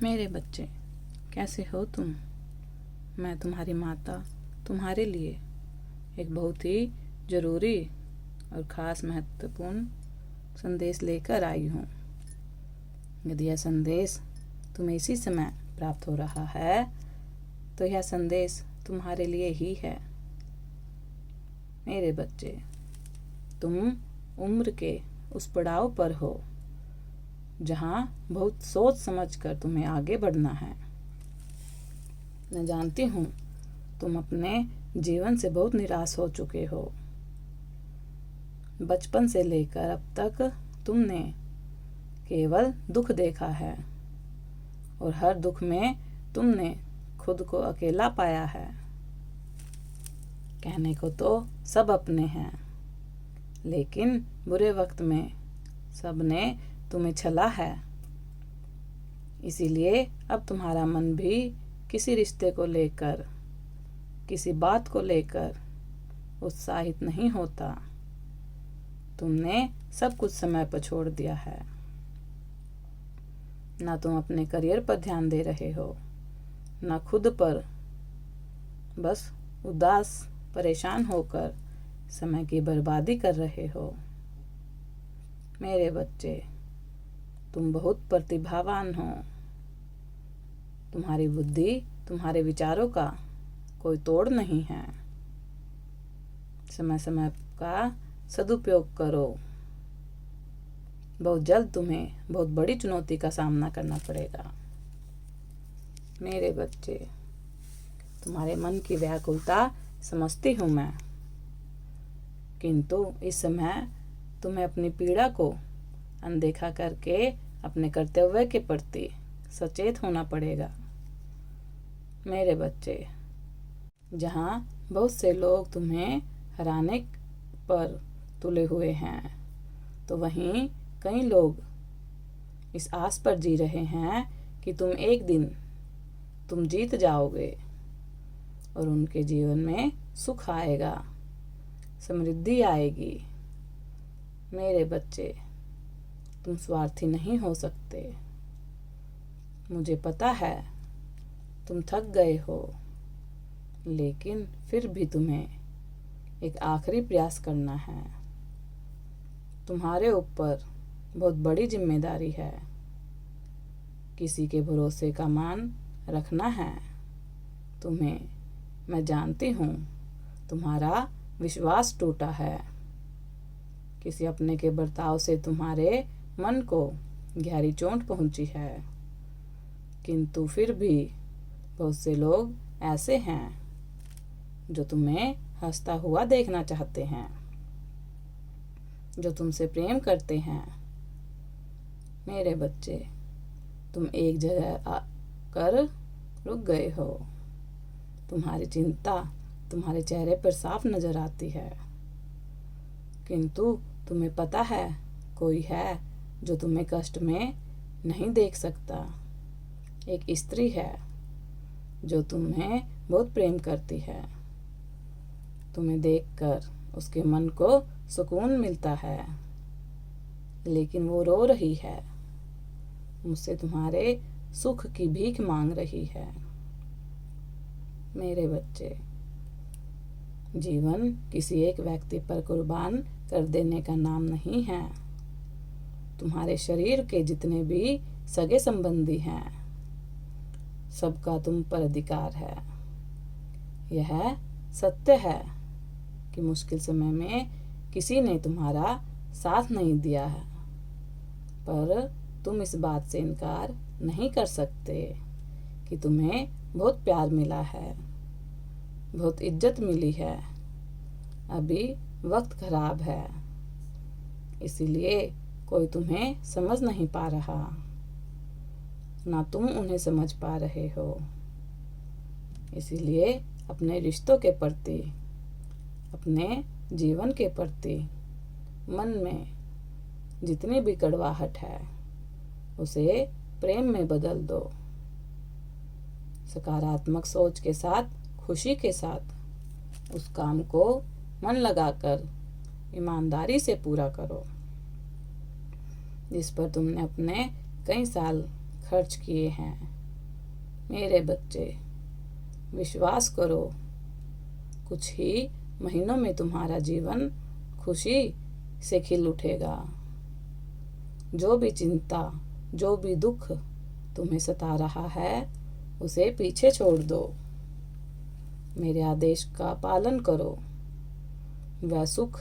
मेरे बच्चे, कैसे हो तुम? मैं तुम्हारी माता तुम्हारे लिए एक बहुत ही ज़रूरी और ख़ास महत्वपूर्ण संदेश लेकर आई हूँ। यदि यह संदेश तुम्हें इसी समय प्राप्त हो रहा है तो यह संदेश तुम्हारे लिए ही है। मेरे बच्चे, तुम उम्र के उस पड़ाव पर हो जहाँ बहुत सोच समझ कर तुम्हें आगे बढ़ना है। मैं जानती हूँ तुम अपने जीवन से बहुत निराश हो चुके हो। बचपन से लेकर अब तक तुमने केवल दुख देखा है और हर दुख में तुमने खुद को अकेला पाया है। कहने को तो सब अपने हैं, लेकिन बुरे वक्त में सबने तुम्हें छला है। इसीलिए अब तुम्हारा मन भी किसी रिश्ते को लेकर, किसी बात को लेकर उत्साहित नहीं होता। तुमने सब कुछ समय पर छोड़ दिया है। ना तुम अपने करियर पर ध्यान दे रहे हो, ना खुद पर। बस उदास परेशान होकर समय की बर्बादी कर रहे हो। मेरे बच्चे, तुम बहुत प्रतिभावान हो। तुम्हारी बुद्धि, तुम्हारे विचारों का कोई तोड़ नहीं है। समय समय का सदुपयोग करो। बहुत जल्द तुम्हें बहुत बड़ी चुनौती का सामना करना पड़ेगा। मेरे बच्चे, तुम्हारे मन की व्याकुलता समझती हूँ मैं, किंतु इस समय तुम्हें अपनी पीड़ा को अनदेखा करके अपने कर्तव्य के प्रति सचेत होना पड़ेगा। मेरे बच्चे, जहाँ बहुत से लोग तुम्हें हराने पर तुले हुए हैं, तो वहीं कई लोग इस आस पर जी रहे हैं कि एक दिन तुम जीत जाओगे और उनके जीवन में सुख आएगा, समृद्धि आएगी। मेरे बच्चे, तुम स्वार्थी नहीं हो सकते। मुझे पता है तुम थक गए हो, लेकिन फिर भी तुम्हें एक आखिरी प्रयास करना है। तुम्हारे ऊपर बहुत बड़ी जिम्मेदारी है। किसी के भरोसे का मान रखना है तुम्हें। मैं जानती हूँ तुम्हारा विश्वास टूटा है। किसी अपने के बर्ताव से तुम्हारे मन को गहरी चोट पहुंची है, किंतु फिर भी बहुत से लोग ऐसे हैं जो तुम्हें हंसता हुआ देखना चाहते हैं, जो तुमसे प्रेम करते हैं। मेरे बच्चे, तुम एक जगह आकर रुक गए हो। तुम्हारी चिंता तुम्हारे चेहरे पर साफ नजर आती है, किंतु तुम्हें पता है कोई है जो तुम्हें कष्ट में नहीं देख सकता। एक स्त्री है जो तुम्हें बहुत प्रेम करती है। तुम्हें देखकर उसके मन को सुकून मिलता है, लेकिन वो रो रही है, मुझसे तुम्हारे सुख की भीख मांग रही है। मेरे बच्चे, जीवन किसी एक व्यक्ति पर कुर्बान कर देने का नाम नहीं है। तुम्हारे शरीर के जितने भी सगे संबंधी हैं, सबका तुम पर अधिकार है। यह सत्य है कि मुश्किल समय में किसी ने तुम्हारा साथ नहीं दिया है, पर तुम इस बात से इनकार नहीं कर सकते कि तुम्हें बहुत प्यार मिला है, बहुत इज्जत मिली है। अभी वक्त खराब है, इसीलिए कोई तुम्हें समझ नहीं पा रहा, ना तुम उन्हें समझ पा रहे हो। इसीलिए अपने रिश्तों के प्रति, अपने जीवन के प्रति मन में जितनी भी कड़वाहट है उसे प्रेम में बदल दो। सकारात्मक सोच के साथ, खुशी के साथ उस काम को मन लगाकर ईमानदारी से पूरा करो, जिस पर तुमने अपने कई साल खर्च किए हैं। मेरे बच्चे, विश्वास करो, कुछ ही महीनों में तुम्हारा जीवन खुशी से खिल उठेगा। जो भी चिंता, जो भी दुख तुम्हें सता रहा है, उसे पीछे छोड़ दो। मेरे आदेश का पालन करो। वह सुख,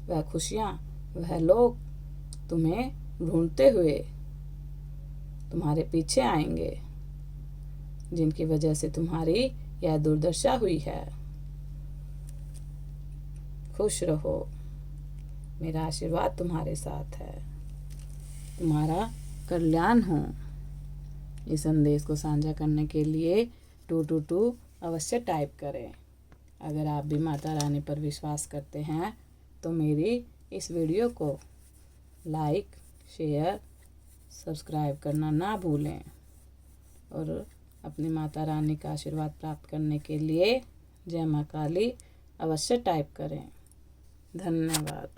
वह खुशियाँ, वह लोग तुम्हें ढूंढते हुए तुम्हारे पीछे आएंगे, जिनकी वजह से तुम्हारी यह दुर्दशा हुई है। खुश रहो, मेरा आशीर्वाद तुम्हारे साथ है, तुम्हारा कल्याण हो। इस संदेश को साझा करने के लिए 222 अवश्य टाइप करें। अगर आप भी माता रानी पर विश्वास करते हैं तो मेरी इस वीडियो को लाइक, शेयर, सब्सक्राइब करना ना भूलें और अपनी माता रानी का आशीर्वाद प्राप्त करने के लिए जय माँ काली अवश्य टाइप करें। धन्यवाद।